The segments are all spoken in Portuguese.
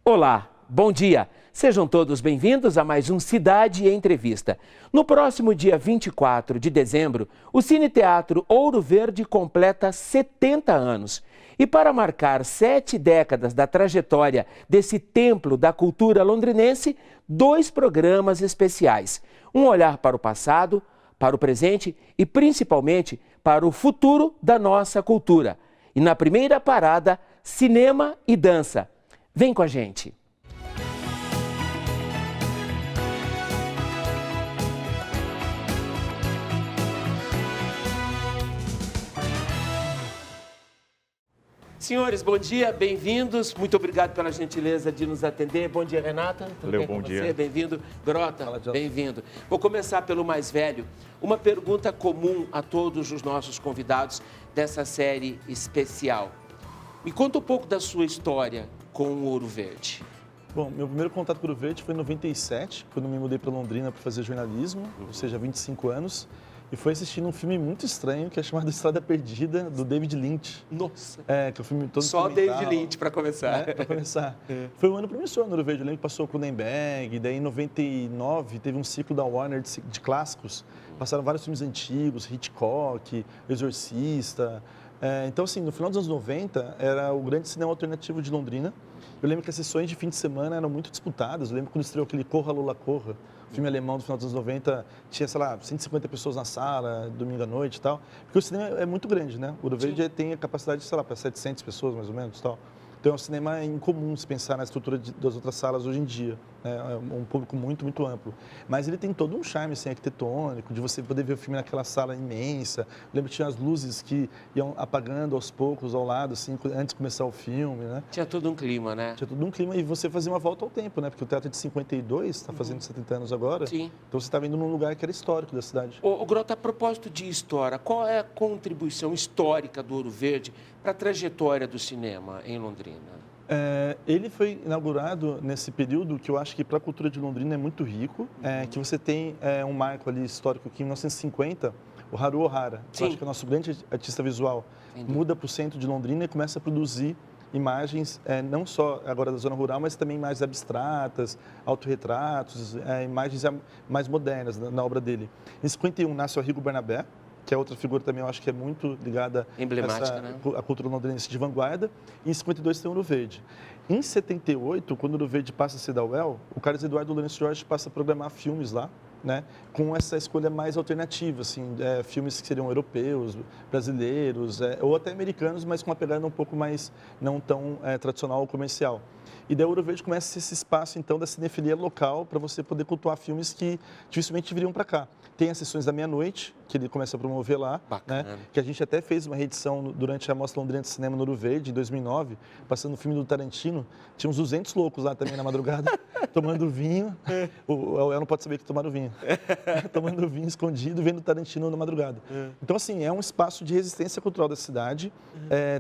Olá, bom dia. Sejam todos bem-vindos a mais um Cidade Entrevista. No próximo dia 24 de dezembro, o Cine Teatro Ouro Verde completa 70 anos. E para marcar 7 décadas da trajetória desse templo da cultura londrinense, 2 programas especiais. Um olhar para o passado, para o presente e principalmente para o futuro da nossa cultura. E na primeira parada, cinema e dança. Vem com a gente. Senhores, bom dia, bem-vindos. Muito obrigado pela gentileza de nos atender. Bom dia, Renata. Tudo Valeu, bem com bom você? dia. Bem-vindo. Grota, bem-vindo. Vou começar pelo mais velho. Uma pergunta comum a todos os nossos convidados dessa série especial. Me conta um pouco da sua história com o Ouro Verde. Bom, meu primeiro contato com o Ouro Verde foi em 97, quando me mudei para Londrina para fazer jornalismo, ou seja, 25 anos. E foi assistindo um filme muito estranho, que é chamado Estrada Perdida, do David Lynch. Nossa! Que é um filme todo só David Lynch, para começar. Para começar. Foi um ano promissor no Ouro Verde. Eu lembro que passou o Cronenberg, daí em 99 teve um ciclo da Warner de clássicos. Passaram vários filmes antigos, Hitchcock, Exorcista. Então, assim, no final dos anos 90, era o grande cinema alternativo de Londrina. Eu lembro que as sessões de fim de semana eram muito disputadas. Eu lembro quando estreou aquele Corra, Lola, Corra, filme alemão do final dos anos 90, tinha, sei lá, 150 pessoas na sala, domingo à noite e tal. Porque o cinema é muito grande, né? O Ouro Verde tem a capacidade, sei lá, para 700 pessoas, mais ou menos, tal. Então, é um cinema incomum se pensar na estrutura das outras salas hoje em dia. É um público muito, muito amplo. Mas ele tem todo um charme assim, arquitetônico, de você poder ver o filme naquela sala imensa. Eu lembro que tinha as luzes que iam apagando aos poucos ao lado, assim, antes de começar o filme, né? Tinha todo um clima, né? Tinha todo um clima e você fazia uma volta ao tempo, né? Porque o teatro é de 52, está fazendo 70 anos agora. Sim. Então você está vendo num lugar que era histórico da cidade. Ô, Grota, a propósito de história, qual é a contribuição histórica do Ouro Verde para a trajetória do cinema em Londrina? Ele foi inaugurado nesse período que eu acho que para a cultura de Londrina é muito rico, que você tem um marco ali histórico que em 1950, o Haruo Ohara, que eu acho que é o nosso grande artista visual, muda para o centro de Londrina e começa a produzir imagens, não só agora da zona rural, mas também imagens abstratas, autorretratos, imagens mais modernas na obra dele. Em 51 nasce o Arrigo Barnabé, que é outra figura também, eu acho que é muito ligada à cultura londrinense de vanguarda. E em 52 tem o Ouro Verde. Em 78, quando o Ouro Verde passa a ser da UEL, o Carlos Eduardo Lourenço Jorge passa a programar filmes lá, né, com essa escolha mais alternativa, assim, filmes que seriam europeus, brasileiros, ou até americanos, mas com uma pegada um pouco mais não tão tradicional ou comercial. E daí o Ouro Verde começa esse espaço, então, da cinefilia local para você poder cultuar filmes que dificilmente viriam para cá. Tem as sessões da meia-noite, que ele começa a promover lá, né? Que a gente até fez uma reedição durante a Mostra Londrina de Cinema no Ouro Verde, em 2009, passando o filme do Tarantino. Tinha uns 200 loucos lá também na madrugada, tomando vinho. O El não pode saber que tomaram vinho. Tomando vinho escondido, vendo o Tarantino na madrugada. Então, assim, é um espaço de resistência cultural da cidade,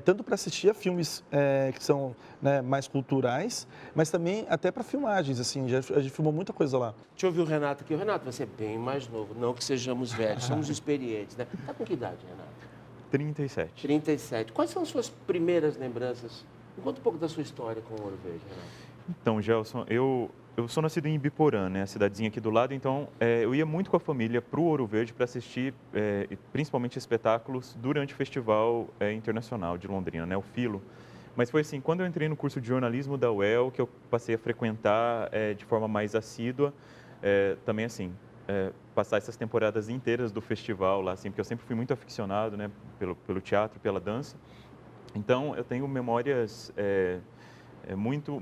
tanto para assistir a filmes que são, né, mais culturais, mas também até para filmagens, assim, a gente filmou muita coisa lá. Deixa eu ouvir o Renato aqui. O Renato, você é bem mais novo, não que sejamos velhos, somos experientes, né? Tá com que idade, Renato? 37. 37. Quais são as suas primeiras lembranças? Me conta um pouco da sua história com o Ouro Verde, Renato. Então, Gelson, eu sou nascido em Ibiporã, né, a cidadezinha aqui do lado, então eu ia muito com a família para o Ouro Verde para assistir principalmente espetáculos durante o Festival Internacional de Londrina, né, o Filo. Mas foi assim, quando eu entrei no curso de jornalismo da UEL, que eu passei a frequentar de forma mais assídua, também assim, passar essas temporadas inteiras do festival lá, assim, porque eu sempre fui muito aficionado, né, pelo teatro, pela dança. Então, eu tenho memórias muito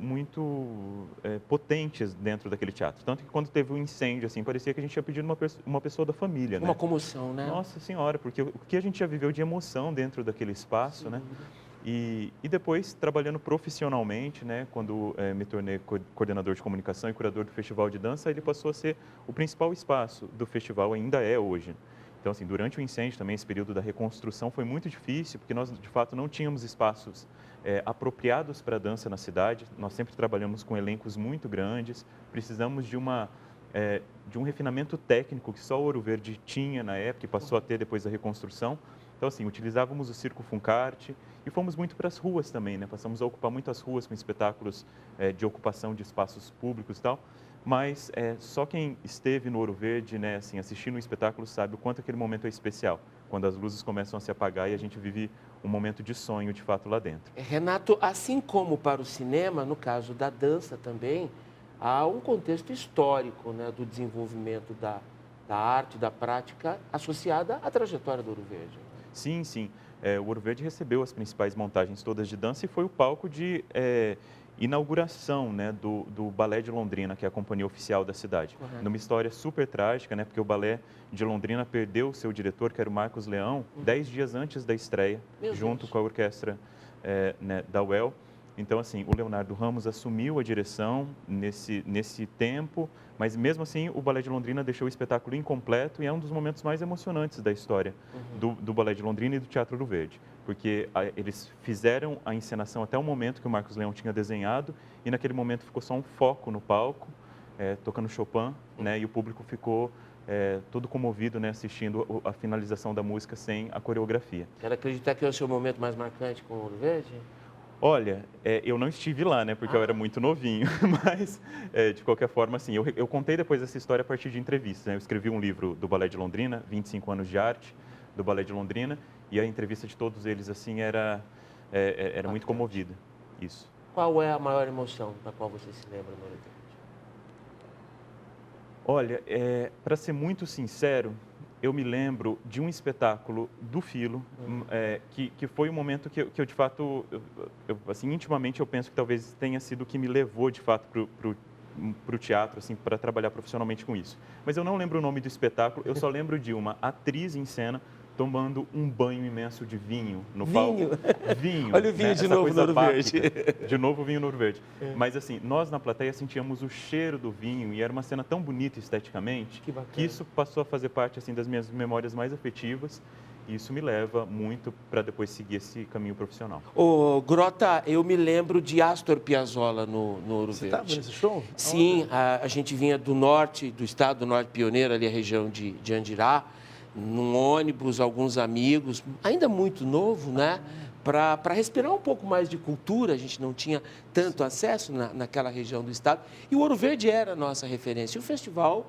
potentes dentro daquele teatro. Tanto que quando teve um incêndio, assim, parecia que a gente tinha pedido uma pessoa da família, né? Uma comoção, né? Nossa Senhora, porque o que a gente já viveu de emoção dentro daquele espaço, né? E depois, trabalhando profissionalmente, né, quando me tornei coordenador de comunicação e curador do Festival de Dança, ele passou a ser o principal espaço do festival, ainda é hoje. Então, assim, durante o incêndio também, esse período da reconstrução foi muito difícil, porque nós, de fato, não tínhamos espaços apropriados para a dança na cidade. Nós sempre trabalhamos com elencos muito grandes, precisamos de um refinamento técnico que só o Ouro Verde tinha na época e passou a ter depois da reconstrução. Então, assim, utilizávamos o Circo Funkart E fomos muito para as ruas também, né? Passamos a ocupar muito as ruas com espetáculos de ocupação de espaços públicos e tal. Mas só quem esteve no Ouro Verde, né, assim, assistindo o espetáculo sabe o quanto aquele momento é especial. Quando as luzes começam a se apagar e a gente vive um momento de sonho, de fato, lá dentro. Renato, assim como para o cinema, no caso da dança também, há um contexto histórico, né, do desenvolvimento da arte, da prática associada à trajetória do Ouro Verde. Sim, sim. O Ouro Verde recebeu as principais montagens todas de dança e foi o palco de inauguração, né, do Balé de Londrina, que é a companhia oficial da cidade. Correto. Numa história super trágica, né, porque o Balé de Londrina perdeu o seu diretor, que era o Marcos Leão, 10 dias antes da estreia, junto com a orquestra né, da UEL. Então, assim, o Leonardo Ramos assumiu a direção nesse tempo, mas mesmo assim o Balé de Londrina deixou o espetáculo incompleto e é um dos momentos mais emocionantes da história do Balé de Londrina e do Teatro Ouro Verde, porque eles fizeram a encenação até o momento que o Marcos Leão tinha desenhado e naquele momento ficou só um foco no palco, tocando Chopin, né, e o público ficou todo comovido, né, assistindo a finalização da música sem a coreografia. Quero acreditar que é o seu momento mais marcante com o Ouro Verde? Olha, eu não estive lá, né, porque eu era muito novinho, mas, de qualquer forma, assim, eu contei depois essa história a partir de entrevistas, né? Eu escrevi um livro do Balé de Londrina, 25 anos de arte do Balé de Londrina, e a entrevista de todos eles, assim, era muito comovida, isso. Qual é a maior emoção da qual você se lembra no Ouro Verde? Olha, para ser muito sincero, eu me lembro de um espetáculo do Filo, que foi um momento que eu de fato, assim, intimamente eu penso que talvez tenha sido o que me levou, de fato, para o teatro, assim, para trabalhar profissionalmente com isso. Mas eu não lembro o nome do espetáculo, eu só lembro de uma atriz em cena tomando um banho imenso de vinho no palco. Vinho. Olha o vinho, né? De novo no Ouro Verde. De novo o vinho no Ouro Verde. Mas assim, nós na plateia sentíamos o cheiro do vinho e era uma cena tão bonita esteticamente que isso passou a fazer parte, assim, das minhas memórias mais afetivas. E isso me leva muito para depois seguir esse caminho profissional. Ô, Grota, eu me lembro de Astor Piazzolla no Ouro Verde. Você estava nesse show? Sim, a gente vinha do norte, do estado do Norte Pioneiro, ali a região de Andirá, num ônibus, alguns amigos, ainda muito novo, né? Para respirar um pouco mais de cultura, a gente não tinha tanto acesso naquela região do estado. E o Ouro Verde era a nossa referência. E o festival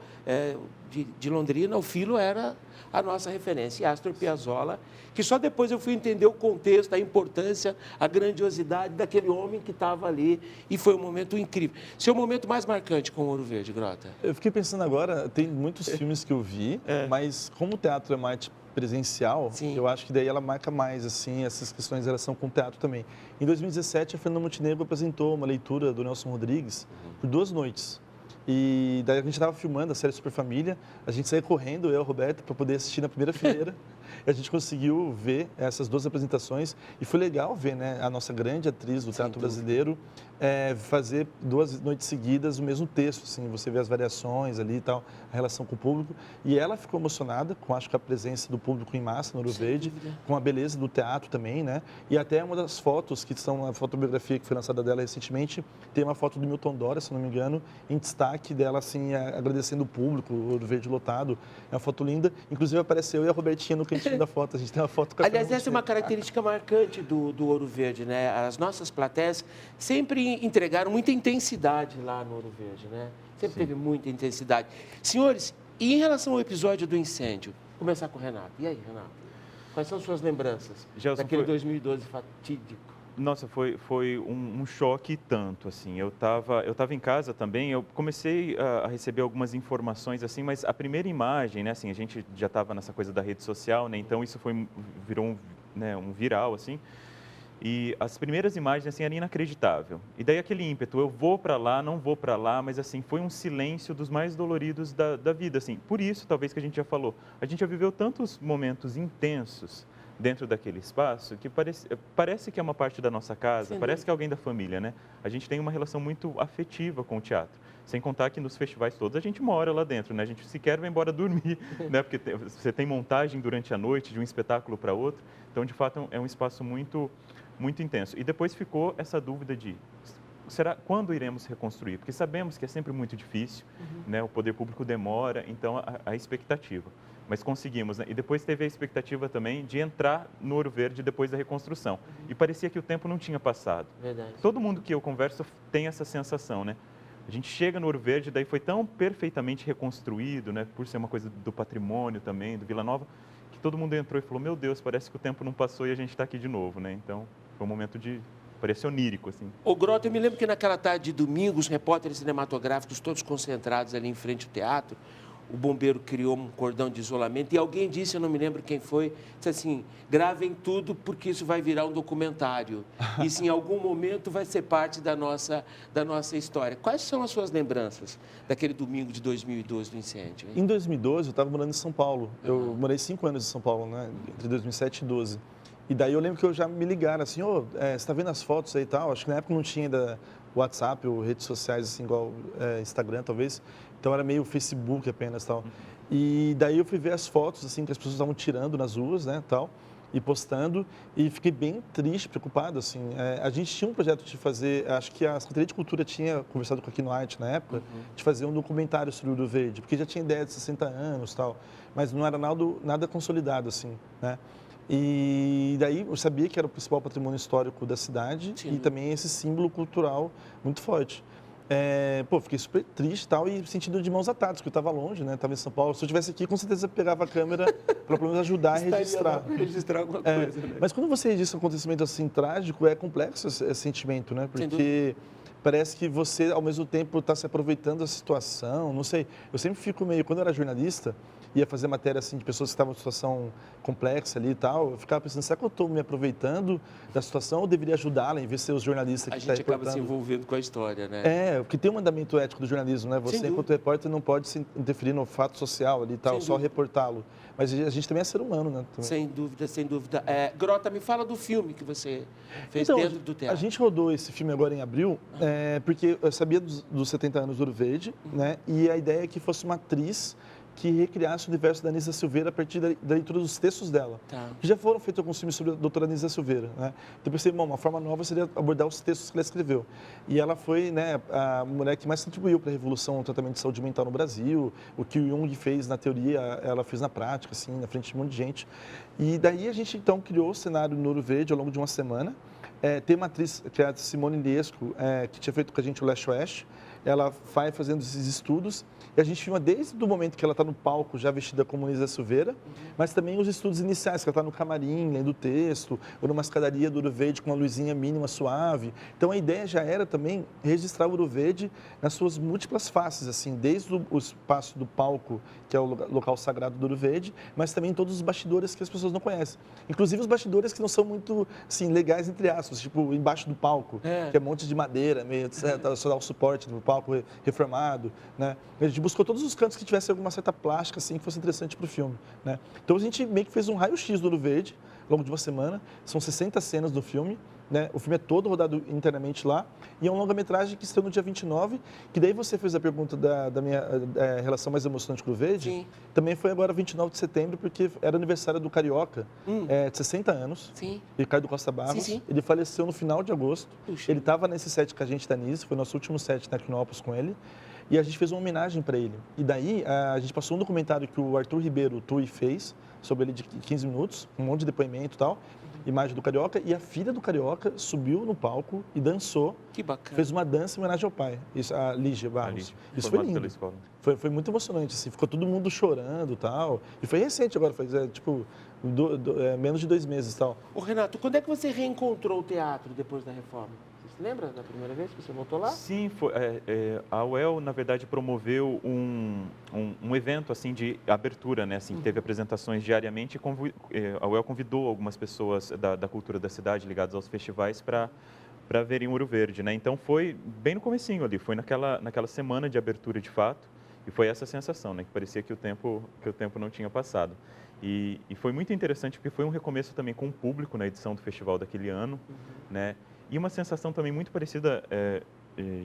de Londrina, o Filo, era a nossa referência. E Astor Piazzolla, que só depois eu fui entender o contexto, a importância, a grandiosidade daquele homem que estava ali. E foi um momento incrível. Seu momento mais marcante com o Ouro Verde, Grota? Eu fiquei pensando agora, tem muitos filmes que eu vi, mas como o teatro é uma arte presencial, Sim. Eu acho que daí ela marca mais, assim, essas questões de relação com o teatro também. Em 2017, a Fernanda Montenegro apresentou uma leitura do Nelson Rodrigues por 2 noites. E daí a gente estava filmando a série Super Família, a gente saiu correndo, eu e a Roberta, para poder assistir na primeira fileira. E a gente conseguiu ver essas 2 apresentações e foi legal ver, né, a nossa grande atriz do teatro brasileiro fazer 2 noites seguidas o mesmo texto, assim, você vê as variações ali e tal, a relação com o público. E ela ficou emocionada com, acho que a presença do público em massa no Ouro Verde, com a beleza do teatro também, né? E até uma das fotos que são na fotobiografia que foi lançada dela recentemente, tem uma foto do Milton Dória, se não me engano, em destaque dela, assim, agradecendo o público, o Ouro Verde lotado. É uma foto linda. Inclusive apareceu eu e a Robertinha no cantinho da foto. A gente tem uma foto com a Aliás, essa é uma característica marcante do Ouro Verde, né? As nossas plateias sempre entregaram muita intensidade lá no Ouro Verde, né? Sempre teve muita intensidade. Senhores, e em relação ao episódio do incêndio? Vou começar com o Renato. E aí, Renato? Quais são suas lembranças daquele 2012 fatídico? Nossa, foi um choque e tanto, assim. Eu tava em casa também, eu comecei a receber algumas informações, assim, mas a primeira imagem, né, assim, a gente já estava nessa coisa da rede social, né, então isso virou um viral, assim. E as primeiras imagens, assim, eram inacreditável. E daí aquele ímpeto, eu vou para lá, não vou para lá, mas, assim, foi um silêncio dos mais doloridos da vida, assim. Por isso, talvez, que a gente já falou, a gente já viveu tantos momentos intensos dentro daquele espaço que parece que é uma parte da nossa casa, parece que é alguém da família, né? A gente tem uma relação muito afetiva com o teatro. Sem contar que nos festivais todos a gente mora lá dentro, né? A gente sequer vai embora dormir, né? Porque você tem montagem durante a noite de um espetáculo para outro. Então, de fato, é um espaço muito intenso. E depois ficou essa dúvida de quando iremos reconstruir? Porque sabemos que é sempre muito difícil, né? O poder público demora, então a expectativa. mas conseguimos, né? E depois teve a expectativa também de entrar no Ouro Verde depois da reconstrução. E parecia que o tempo não tinha passado. Verdade. Todo mundo que eu converso tem essa sensação, né? A gente chega no Ouro Verde, daí foi tão perfeitamente reconstruído, né? Por ser uma coisa do patrimônio também, do Vila Nova, que todo mundo entrou e falou, meu Deus, parece que o tempo não passou e a gente está aqui de novo, né? Então, foi um momento de... parecia onírico, assim. Ô, Grota, eu me lembro que naquela tarde de domingo, os repórteres cinematográficos todos concentrados ali em frente ao teatro, o bombeiro criou um cordão de isolamento e alguém disse, eu não me lembro quem foi, disse assim, gravem tudo porque isso vai virar um documentário. Isso em algum momento vai ser parte da nossa história. Quais são as suas lembranças daquele domingo de 2012 do incêndio? Hein? Em 2012, eu estava morando em São Paulo. Eu morei 5 anos em São Paulo, né? Entre 2007 e 2012. E daí eu lembro que eu já me ligaram assim, você está vendo as fotos aí e tal? Acho que na época não tinha ainda WhatsApp ou redes sociais assim, igual Instagram, talvez. Então era meio Facebook apenas tal. E daí eu fui ver as fotos assim que as pessoas estavam tirando nas ruas, né, tal, e postando, e fiquei bem triste, preocupado assim. A gente tinha um projeto de fazer, acho que a Secretaria de Cultura tinha conversado com a Kinoarte na época, de fazer um documentário sobre o Ouro Verde, porque já tinha ideia de 60 anos, tal, mas não era nada consolidado assim, né? E daí eu sabia que era o principal patrimônio histórico da cidade. Sim. E também esse símbolo cultural muito forte. Fiquei super triste e tal, e sentido de mãos atadas, porque eu estava longe, né? Estava em São Paulo. Se eu estivesse aqui, com certeza eu pegava a câmera para pelo menos ajudar a registrar. Registrar alguma coisa, né? Mas quando você registra um acontecimento assim trágico, é complexo esse sentimento, né? Porque parece que você, ao mesmo tempo, está se aproveitando da situação, não sei. Eu sempre fico meio... Quando eu era jornalista, ia fazer matéria assim, de pessoas que estavam em situação complexa ali e tal, eu ficava pensando, será que eu estou me aproveitando da situação ou deveria ajudá-la em vez de ser os jornalistas que estão reportando? A gente acaba se envolvendo com a história, né? Porque tem um mandamento ético do jornalismo, né? Você, enquanto repórter, não pode se interferir no fato social ali e tal, só reportá-lo. Mas a gente também é ser humano, né? Também. Sem dúvida, sem dúvida. Grota, me fala do filme que você fez dentro do teatro. A gente rodou esse filme agora em abril, porque eu sabia dos 70 anos do Ouro Verde, né? E a ideia é que fosse uma atriz que recriasse o universo da Anísia Silveira a partir da leitura dos textos dela. Tá. Que já foram feitos alguns filmes sobre a doutora Anísia Silveira, né? Então eu pensei, uma forma nova seria abordar os textos que ela escreveu. E ela foi, né, a mulher que mais contribuiu para a revolução do tratamento de saúde mental no Brasil. O que o Jung fez na teoria, ela fez na prática, assim, na frente de um monte de gente. E daí a gente, então, criou o cenário no Ouro Verde ao longo de uma semana. Tem uma atriz, que é a Simone Liesco, que tinha feito com a gente o Leste Oeste. Ela vai fazendo esses estudos e a gente filma desde o momento que ela está no palco, já vestida como Anísia Silveira, mas também os estudos iniciais, que ela está no camarim, lendo o texto, ou numa escadaria do Ouro Verde com uma luzinha mínima suave. Então a ideia já era também registrar o Ouro Verde nas suas múltiplas faces, assim, desde o espaço do palco, que é o local sagrado do Ouro Verde, mas também todos os bastidores que as pessoas não conhecem. Inclusive os bastidores que não são muito, assim, legais, entre aspas, tipo embaixo do palco, que é um monte de madeira, meio, só dá o suporte do palco reformado, né? A gente buscou todos os cantos que tivesse alguma certa plástica, assim, que fosse interessante para o filme, né? Então a gente meio que fez um raio-x do Ouro Verde, ao longo de uma semana, são 60 cenas do filme, né? O filme é todo rodado internamente lá, e é um longa-metragem que estreou no dia 29, que daí você fez a pergunta da minha relação mais emocionante com o Ouro Verde. Sim. Também foi agora 29 de setembro, porque era aniversário do Carioca, de 60 anos, sim. Ricardo Costa Barros. Sim. Ele faleceu no final de agosto. Puxa. Ele estava nesse set com a gente da Nice, foi nosso último set na Equinópolis com ele, e a gente fez uma homenagem para ele. E daí a gente passou um documentário que o Arthur Ribeiro, o Tui, fez, sobre ele de 15 minutos, um monte de depoimento e tal, imagem do Carioca, e a filha do Carioca subiu no palco e dançou. Que bacana. Fez uma dança em homenagem ao pai, a Lígia Barros. Isso foi lindo. Foi muito emocionante, assim, ficou todo mundo chorando e tal. E foi recente agora, faz menos de 2 meses e tal. Ô Renato, quando é que você reencontrou o teatro depois da reforma? Você lembra da primeira vez que você voltou lá? Sim, a UEL, na verdade, promoveu um evento assim, de abertura, né? Assim, teve apresentações diariamente e a UEL convidou algumas pessoas da cultura da cidade, ligadas aos festivais, para verem o Ouro Verde, né? Então, foi bem no comecinho ali, foi naquela semana de abertura, de fato, e foi essa sensação, né? Que parecia que o tempo não tinha passado. E foi muito interessante, porque foi um recomeço também com o público na edição do festival daquele ano, né? E uma sensação também muito parecida,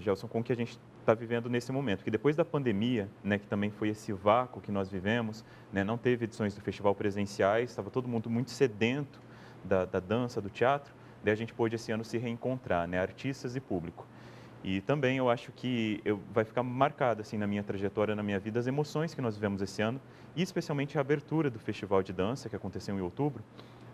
Gelson, com o que a gente está vivendo nesse momento, que depois da pandemia, né, que também foi esse vácuo que nós vivemos, né, não teve edições do festival presenciais, estava todo mundo muito sedento da dança, do teatro, daí a gente pôde esse ano se reencontrar, né, artistas e público. E também eu acho que vai ficar marcado assim na minha trajetória, na minha vida, as emoções que nós vivemos esse ano, e especialmente a abertura do Festival de Dança, que aconteceu em outubro,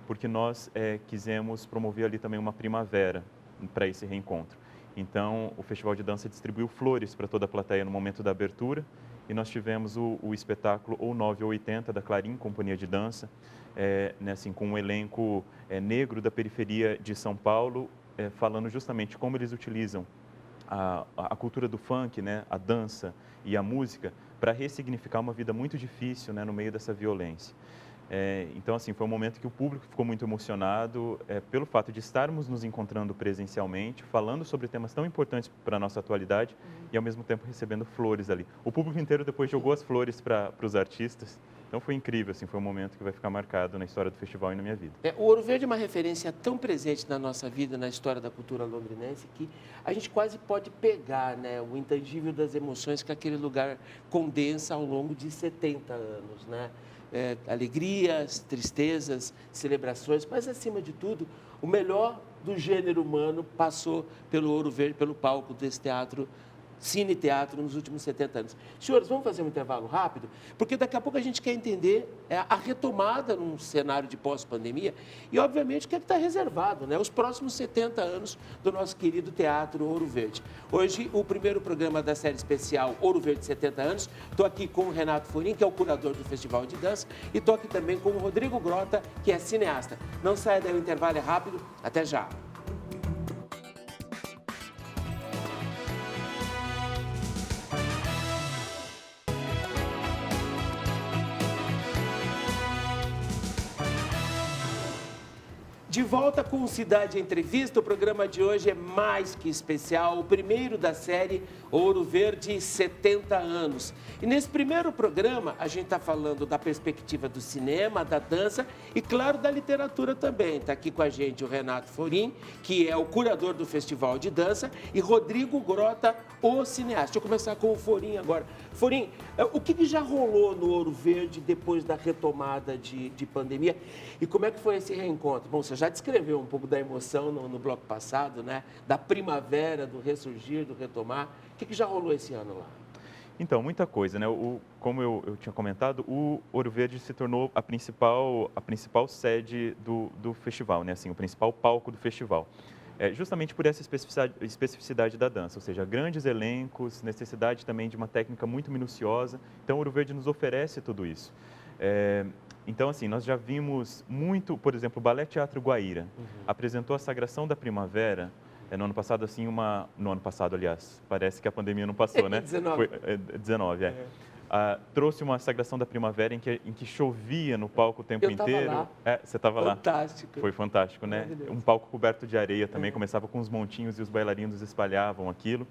porque nós quisemos promover ali também uma primavera para esse reencontro. Então, o Festival de Dança distribuiu flores para toda a plateia no momento da abertura, e nós tivemos o espetáculo Ou 9 ou 80 da Clarim, Companhia de Dança, né, assim, com um elenco negro da periferia de São Paulo, falando justamente como eles utilizam a cultura do funk, né, a dança e a música, para ressignificar uma vida muito difícil, né, no meio dessa violência. Então, assim, foi um momento que o público ficou muito emocionado pelo fato de estarmos nos encontrando presencialmente, falando sobre temas tão importantes para a nossa atualidade e, ao mesmo tempo, recebendo flores ali. O público inteiro depois jogou as flores para os artistas. Então, foi incrível, assim, foi um momento que vai ficar marcado na história do festival e na minha vida. O Ouro Verde é uma referência tão presente na nossa vida, na história da cultura londrinense, que a gente quase pode pegar, né, o intangível das emoções que aquele lugar condensa ao longo de 70 anos, né? Alegrias, tristezas, celebrações, mas, acima de tudo, o melhor do gênero humano passou pelo Ouro Verde, pelo palco desse teatro, Cine Teatro, nos últimos 70 anos. Senhores, vamos fazer um intervalo rápido? Porque daqui a pouco a gente quer entender a retomada num cenário de pós-pandemia e, obviamente, o que é que está reservado, né? Os próximos 70 anos do nosso querido Teatro Ouro Verde. Hoje, o primeiro programa da série especial Ouro Verde 70 anos. Estou aqui com o Renato Forin, que é o curador do Festival de Dança, e estou aqui também com o Rodrigo Grota, que é cineasta. Não saia daí, o intervalo é rápido. Até já! De volta com o Cidade Entrevista, o programa de hoje é mais que especial, o primeiro da série Ouro Verde 70 anos. E nesse primeiro programa, a gente está falando da perspectiva do cinema, da dança e, claro, da literatura também. Está aqui com a gente o Renato Forin, que é o curador do Festival de Dança, e Rodrigo Grota, o cineasta. Deixa eu começar com o Forin agora. Forin, o que já rolou no Ouro Verde depois da retomada de pandemia e como é que foi esse reencontro? Bom, você já descreveu um pouco da emoção no bloco passado, né? Da primavera, do ressurgir, do retomar. O que já rolou esse ano lá? Então, muita coisa, né? Como eu tinha comentado, o Ouro Verde se tornou a principal sede do festival, né? Assim, o principal palco do festival. Justamente por essa especificidade da dança, ou seja, grandes elencos, necessidade também de uma técnica muito minuciosa. Então, o Ouro Verde nos oferece tudo isso. Então, assim, nós já vimos muito, por exemplo, o Ballet Teatro Guaíra apresentou a Sagração da Primavera no ano passado, assim, no ano passado, aliás, parece que a pandemia não passou, né? 19. Foi, 19, trouxe uma Sagração da Primavera em que chovia no palco o tempo inteiro. Lá. Você estava lá. Fantástico. Foi fantástico, né? Um palco coberto de areia também, começava com os montinhos e os bailarinos espalhavam aquilo.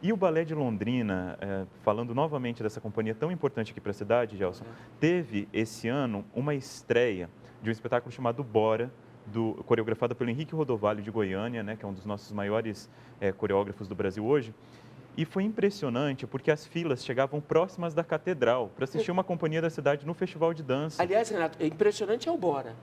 E o Balé de Londrina, falando novamente dessa companhia tão importante aqui para a cidade, Gelson, teve esse ano uma estreia de um espetáculo chamado Bora, coreografado pelo Henrique Rodovalho de Goiânia, né, que é um dos nossos maiores coreógrafos do Brasil hoje. E foi impressionante porque as filas chegavam próximas da catedral para assistir uma companhia da cidade no festival de dança. Aliás, Renato, impressionante é o Bora.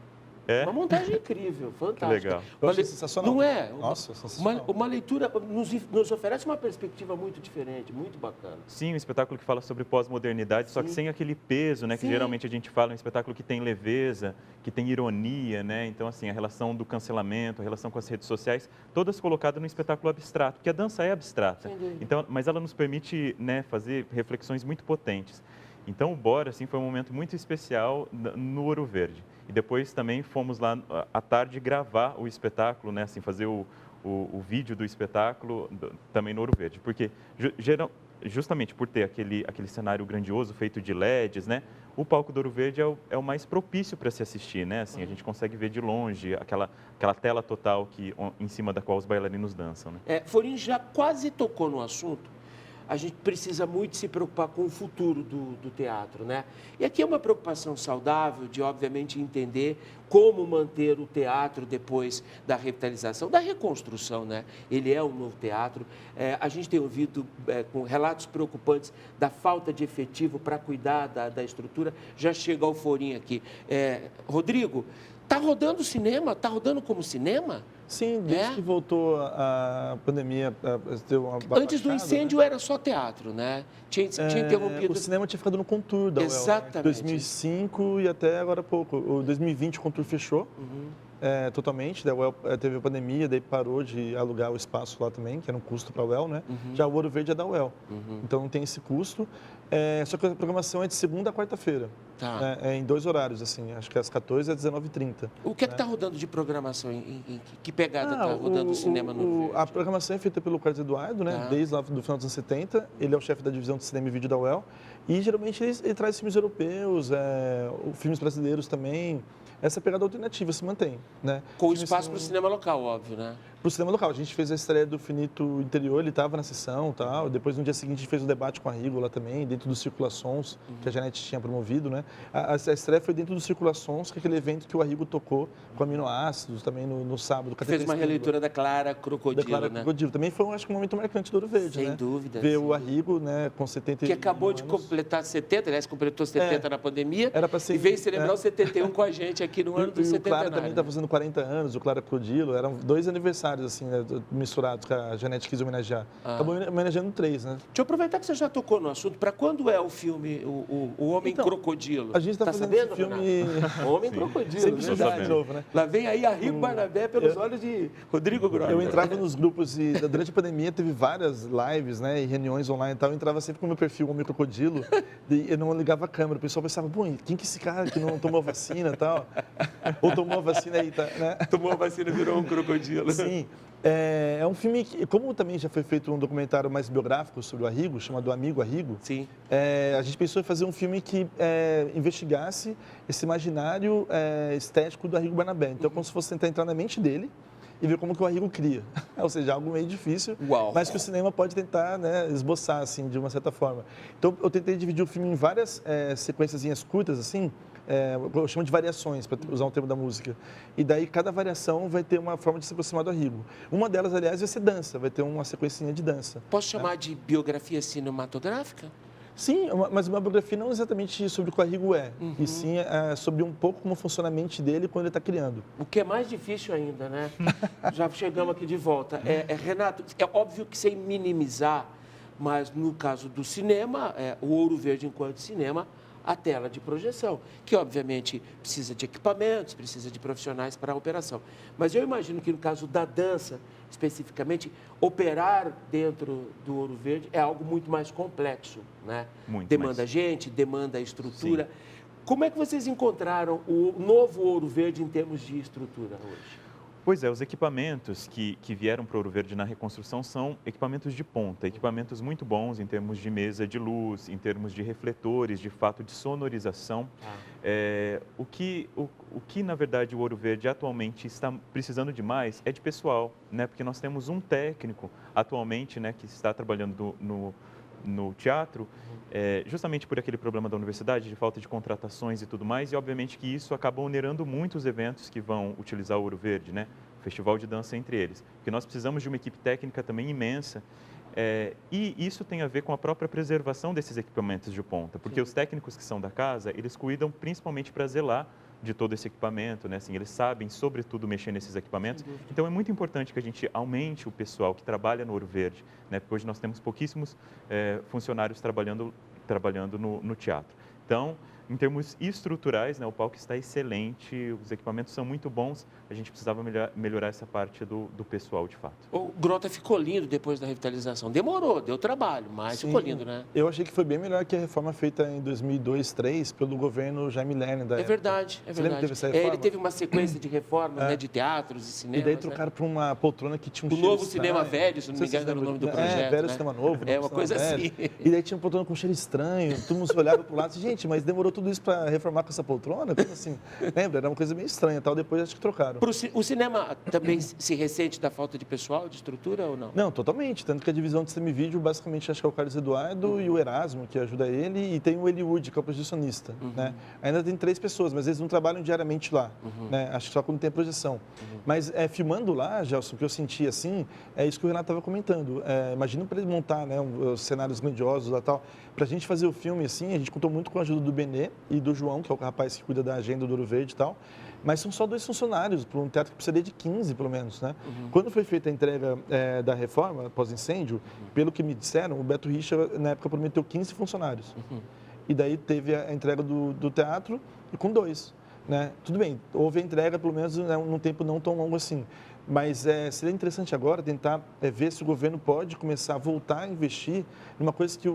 Uma montagem incrível, fantástica. Que legal. Eu achei sensacional. Não é? Nossa, sensacional. Uma leitura nos oferece uma perspectiva muito diferente, muito bacana. Sim, um espetáculo que fala sobre pós-modernidade, só que sem aquele peso, né? Que geralmente a gente fala, um espetáculo que tem leveza, que tem ironia, né? Então, assim, a relação do cancelamento, a relação com as redes sociais, todas colocadas num espetáculo abstrato, porque a dança é abstrata. Então, mas ela nos permite, né, fazer reflexões muito potentes. Então, o Bora, assim, foi um momento muito especial no Ouro Verde. E depois também fomos lá à tarde gravar o espetáculo, né, assim, fazer o vídeo do espetáculo também no Ouro Verde. Porque, justamente por ter aquele cenário grandioso feito de LEDs, né, o palco do Ouro Verde é o mais propício para se assistir, né? Assim, a gente consegue ver de longe aquela tela total em cima da qual os bailarinos dançam, né? Forin já quase tocou no assunto. A gente precisa muito se preocupar com o futuro do teatro, né? E aqui é uma preocupação saudável de, obviamente, entender como manter o teatro depois da revitalização, da reconstrução, né? Ele é um novo teatro. A gente tem ouvido com relatos preocupantes da falta de efetivo para cuidar da estrutura. Já chega ao Forin aqui. Rodrigo, Tá rodando cinema? Tá rodando como cinema? Sim, desde que voltou a pandemia, deu uma Antes do baixada, incêndio né? era só teatro, né? Tinha interrompido. O cinema tinha ficado no Contour da UEL, né? Exatamente. 2005 e até agora há pouco. O 2020 o Contour fechou totalmente, da UEL teve a pandemia, daí parou de alugar o espaço lá também, que era um custo para a UEL, né? Já o Ouro Verde é da UEL, então não tem esse custo. Só que a programação é de segunda a quarta-feira, Tá. em 2 horários, assim, acho que às 14 às 19h30. O que é que está rodando de programação? Em que pegada está rodando o cinema no Ouro Verde? A programação é feita pelo Carlos Eduardo, né? Tá. Desde lá do final dos anos 70. Ele é o chefe da divisão de cinema e vídeo da UEL. E geralmente ele traz filmes europeus, filmes brasileiros também. Essa pegada alternativa se mantém, né? Com espaço para o cinema local, óbvio, né? Para o cinema local. A gente fez a estreia do Finito Interior, ele estava na sessão e tal. Depois, no dia seguinte, a gente fez o debate com a Rigo lá também, dentro do Circulações, que a Janete tinha promovido, né? A estreia foi dentro do Circulações, que é aquele evento que o Arrigo tocou com aminoácidos também no sábado. Fez uma releitura da Clara Crocodilo, da Clara né? Crocodilo. Também foi, acho que, um momento marcante do Ouro Verde, né? Sem dúvida. Ver o Arrigo, né, com 70 Que acabou de anos. completar 70, aliás, completou 70 na pandemia. Era pra ser- e veio celebrar o 71 com a gente aqui no ano do E o centenário. Clara também está fazendo 40 anos, o Clara Crocodilo. Eram 2 aniversários, assim, né, misturados, que a Janete quis homenagear. Acabou homenageando 3, né? Deixa eu aproveitar que você já tocou no assunto. Para quando é o filme O Homem Então, Crocodilo? A gente está fazendo sabendo, esse filme... Renato? O Homem Crocodilo, Sempre verdade. estudar de novo, né? Lá vem aí Arrigo Barnabé pelos olhos de Rodrigo Gross. Eu entrava nos grupos e durante a pandemia teve várias lives, né, e reuniões online e tal. Eu entrava sempre com o meu perfil Homem Crocodilo e eu não ligava a câmera. O pessoal pensava, pô, quem que é esse cara que não tomou vacina e tal? Ou tomou a vacina aí, tá, né? Tomou a vacina e virou um crocodilo. Sim. É um filme que, como também já foi feito um documentário mais biográfico sobre o Arrigo, chamado Amigo Arrigo, Sim. a gente pensou em fazer um filme que investigasse esse imaginário estético do Arrigo Barnabé. Então, como se fosse tentar entrar na mente dele e ver como que o Arrigo cria. Ou seja, algo meio difícil, Uau. mas que o cinema pode tentar, né, esboçar, assim, de uma certa forma. Então, eu tentei dividir o filme em várias sequênciazinhas curtas, assim, eu chamo de variações, para usar um termo da música. E daí, cada variação vai ter uma forma de se aproximar do Arrigo. Uma delas, aliás, vai ser dança, vai ter uma sequencinha de dança. Posso chamar de biografia cinematográfica? Sim, mas uma biografia não exatamente sobre o que o Arrigo e sim sobre um pouco como funciona a mente dele quando ele está criando. O que é mais difícil ainda, né? Já chegamos aqui de volta. Renato, é óbvio que sem minimizar, mas no caso do cinema, o Ouro Verde enquanto cinema, a tela de projeção, que obviamente precisa de equipamentos, precisa de profissionais para a operação. Mas eu imagino que no caso da dança, especificamente, operar dentro do Ouro Verde é algo muito mais complexo, né? Muito demanda mais. gente, demanda estrutura. Sim. Como é que vocês encontraram o novo Ouro Verde em termos de estrutura hoje? Pois é, os equipamentos que vieram para o Ouro Verde na reconstrução são equipamentos de ponta, equipamentos muito bons em termos de mesa de luz, em termos de refletores, de fato de sonorização. O que, na verdade, o Ouro Verde atualmente está precisando de mais é de pessoal, né? Porque nós temos um técnico atualmente, né, que está trabalhando no teatro, justamente por aquele problema da universidade, de falta de contratações e tudo mais, e obviamente que isso acaba onerando muito os eventos que vão utilizar o Ouro Verde, né? Festival de dança entre eles, porque nós precisamos de uma equipe técnica também imensa, e isso tem a ver com a própria preservação desses equipamentos de ponta, porque os técnicos que são da casa, eles cuidam principalmente para zelar de todo esse equipamento, né? Assim, eles sabem, sobretudo, mexer nesses equipamentos. Então, é muito importante que a gente aumente o pessoal que trabalha no Ouro Verde, né? Porque hoje nós temos pouquíssimos funcionários trabalhando no teatro. Então, em termos estruturais, né, o palco está excelente, os equipamentos são muito bons, a gente precisava melhorar essa parte do pessoal, de fato. O Grota ficou lindo depois da revitalização. Demorou, deu trabalho, mas ficou lindo, né? Eu achei que foi bem melhor que a reforma feita em 2002, 2003, pelo governo Jaime Lerner da época. Verdade, é Você lembra verdade. que teve essa reforma? Ele teve uma sequência de reformas, né, de teatros e cinemas. E daí trocaram por uma poltrona que tinha um O cheiro novo estranho. cinema velho, se não me sei se engano, era o nome do lembra. projeto. Velho né? Cinema Novo. É Novo uma coisa Cinema assim. Velho. E daí tinha uma poltrona com cheiro estranho, todo mundo se olhava pro lado e disse, gente, mas demorou tudo isso para reformar com essa poltrona? Como assim? Lembra? Era uma coisa meio estranha, tal. Depois acho que trocaram. O cinema também se ressente da falta de pessoal, de estrutura ou não? Não, totalmente. Tanto que a divisão de cinema e vídeo, basicamente, acho que é o Carlos Eduardo e o Erasmo, que ajuda ele, e tem o Eliud, que é o projecionista. Né? Ainda tem 3 pessoas, mas eles não trabalham diariamente lá. Né? Acho que só quando tem a projeção. Mas filmando lá, Gelson, o que eu senti assim, é isso que o Renato estava comentando. Imagina para ele montar, né, os cenários grandiosos e tal. Para a gente fazer o filme assim, a gente contou muito com a ajuda do Benê e do João, que é o rapaz que cuida da agenda do Ouro Verde e tal. mas são só 2 funcionários para um teatro que precisaria de 15, pelo menos, né? Quando foi feita a entrega da reforma, pós-incêndio, pelo que me disseram, o Beto Richa, na época, prometeu 15 funcionários. E daí teve a entrega do teatro e com 2. Né? Tudo bem, houve a entrega, pelo menos, num tempo não tão longo assim. Mas seria interessante agora tentar ver se o governo pode começar a voltar a investir numa coisa que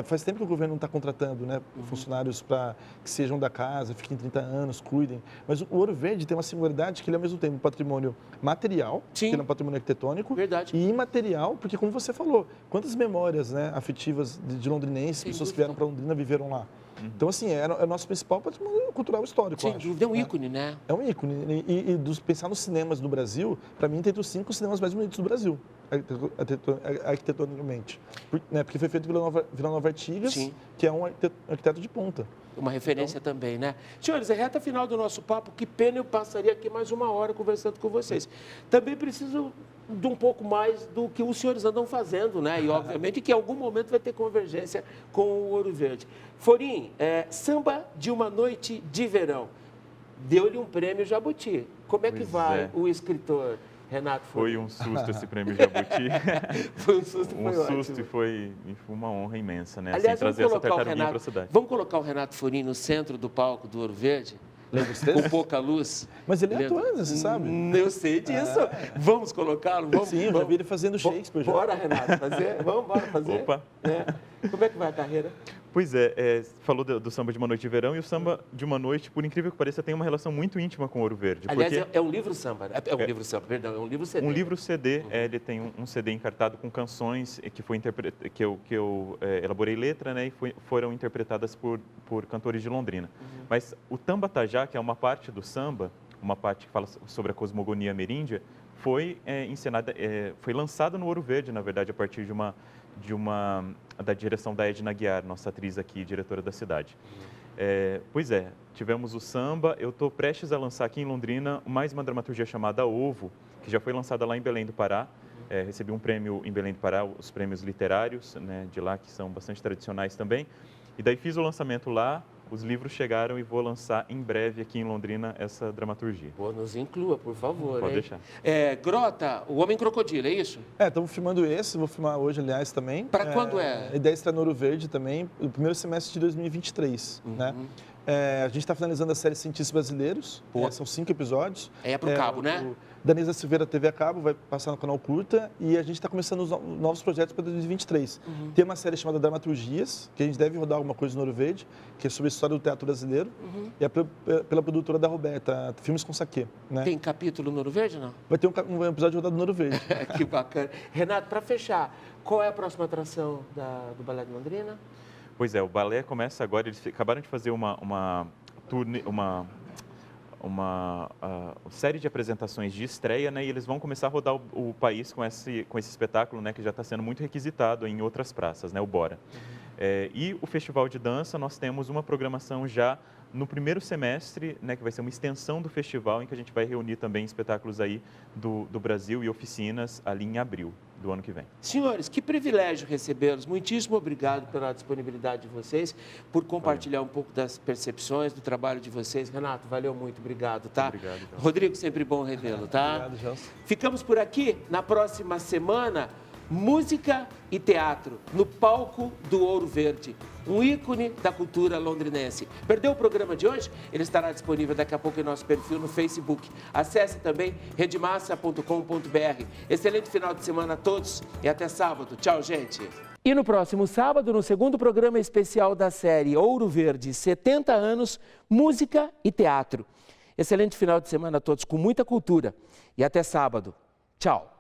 faz tempo que o governo não está contratando, né? Funcionários para que sejam da casa, fiquem 30 anos, cuidem. Mas o Ouro Verde tem uma singularidade que ele é ao mesmo tempo um patrimônio material, Sim. que é um patrimônio arquitetônico, Verdade. e imaterial, porque como você falou, quantas memórias, né, afetivas de londrinenses, pessoas que vieram para Londrina viveram lá. Então, assim, é o nosso principal patrimônio cultural histórico, Sem acho. dúvida, é um ícone, né? É um ícone. Pensar nos cinemas do Brasil, para mim, tem entre os 5 cinemas mais bonitos do Brasil, arquitetonicamente. Porque foi feito pela Vila Nova Artigas, Sim. que é um arquiteto de ponta. Uma referência também, né? Senhores, é reta final do nosso papo. Que pena, eu passaria aqui mais 1 hora conversando com vocês. Também preciso de um pouco mais do que os senhores andam fazendo, né? E, obviamente, que em algum momento vai ter convergência com o Ouro Verde. Forim, Samba de uma Noite de Verão. Deu-lhe um prêmio Jabuti. Como é que vai o escritor Renato Forim? Foi um susto esse prêmio Jabuti. Foi um susto, foi ótimo. Um susto e foi uma honra imensa, né? Aliás, trazer essa tartaruguinha para a cidade. Vamos colocar o Renato Forim no centro do palco do Ouro Verde? Lembra Com pouca luz. Mas ele é ator, você sabe? Eu sei disso. Vamos colocá-lo? Vamos, Sim, eu já vi ele fazendo Shakespeare. Bora, Renato, fazer? Vamos, bora fazer? Opa! Como é que vai a carreira? Pois falou do samba de uma noite de verão, e o samba de uma noite, por incrível que pareça, tem uma relação muito íntima com o Ouro Verde. Aliás, é um livro samba, é um livro samba, perdão, é um livro CD. Um livro CD, ele tem um CD encartado com canções que eu elaborei letra, né, e foram interpretadas por cantores de Londrina. Mas o Tambatajá, que é uma parte do samba, uma parte que fala sobre a cosmogonia ameríndia, foi lançada no Ouro Verde, na verdade, a partir da direção da Edna Guiar, nossa atriz aqui, diretora da cidade. Tivemos o samba, eu estou prestes a lançar aqui em Londrina mais uma dramaturgia chamada Ovo, que já foi lançada lá em Belém do Pará. Recebi um prêmio em Belém do Pará, os prêmios literários, né, de lá, que são bastante tradicionais também. E daí fiz o lançamento lá, os livros chegaram e vou lançar em breve aqui em Londrina essa dramaturgia. Pô, nos inclua, por favor. Pode deixar. Grota, O Homem Crocodilo, é isso? Estamos filmando vou filmar hoje, aliás, também. Para quando é? A ideia está no Ouro Verde também, no primeiro semestre de 2023, né? A gente está finalizando a série Cientistas Brasileiros, são 5 episódios. É para o cabo, né? Danisa Silveira TV a cabo, vai passar no canal Curta, e a gente está começando os novos projetos para 2023. Tem uma série chamada Dramaturgias, que a gente deve rodar alguma coisa no Ouro Verde, que é sobre a história do teatro brasileiro, e é pela produtora da Roberta, Filmes com Saquê. Né? Tem capítulo no Ouro Verde, não? Vai ter um episódio rodado no Ouro Verde. Que bacana. Renato, para fechar, qual é a próxima atração do Balé de Londrina? Pois o balé começa agora, eles acabaram de fazer uma série de apresentações de estreia, né, e eles vão começar a rodar o país com esse espetáculo, né, que já está sendo muito requisitado em outras praças, né, o Bora. E o Festival de Dança, nós temos uma programação já no primeiro semestre, né, que vai ser uma extensão do festival, em que a gente vai reunir também espetáculos aí do Brasil e oficinas ali em abril do ano que vem. Senhores, que privilégio recebê-los. Muitíssimo obrigado pela disponibilidade de vocês, por compartilhar um pouco das percepções do trabalho de vocês. Renato, valeu muito, obrigado, tá? Obrigado, Gelson. Rodrigo, sempre bom revê-lo, tá? Obrigado, Gelson. Ficamos por aqui. Na próxima semana, música e teatro no palco do Ouro Verde, um ícone da cultura londrinense. Perdeu o programa de hoje? Ele estará disponível daqui a pouco em nosso perfil no Facebook. Acesse também redemassa.com.br. Excelente final de semana a todos e até sábado. Tchau, gente. E no próximo sábado, no segundo programa especial da série Ouro Verde, 70 anos, música e teatro. Excelente final de semana a todos com muita cultura e até sábado. Tchau.